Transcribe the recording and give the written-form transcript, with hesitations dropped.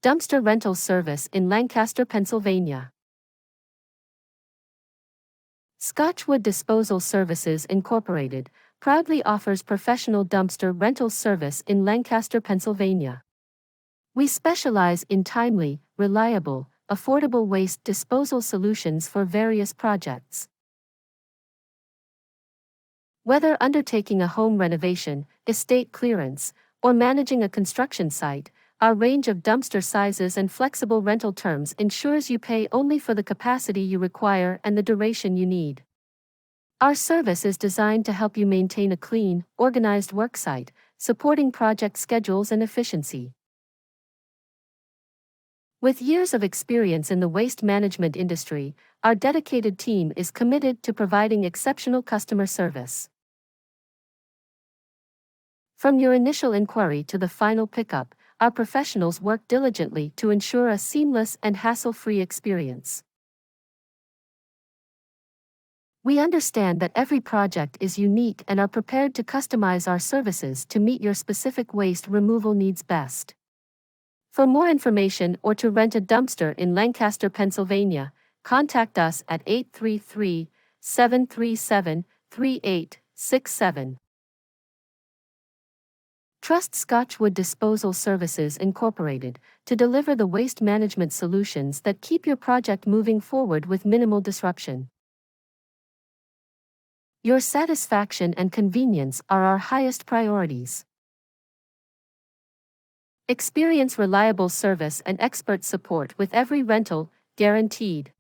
dumpster rental service in Lancaster, Pennsylvania. Scotchwood Disposal Services Inc. proudly offers professional dumpster rental service in Lancaster, Pennsylvania. We specialize in timely, reliable, affordable waste disposal solutions for various projects. Whether undertaking a home renovation, estate clearance, or managing a construction site, our range of dumpster sizes and flexible rental terms ensures you pay only for the capacity you require and the duration you need. Our service is designed to help you maintain a clean, organized worksite, supporting project schedules and efficiency. With years of experience in the waste management industry, our dedicated team is committed to providing exceptional customer service. From your initial inquiry to the final pickup, our professionals work diligently to ensure a seamless and hassle-free experience. We understand that every project is unique and are prepared to customize our services to meet your specific waste removal needs best. For more information or to rent a dumpster in Lancaster, Pennsylvania, contact us at 833-737-3867. Trust Scotchwood Disposal Services Inc. to deliver the waste management solutions that keep your project moving forward with minimal disruption. Your satisfaction and convenience are our highest priorities. Experience reliable service and expert support with every rental, guaranteed.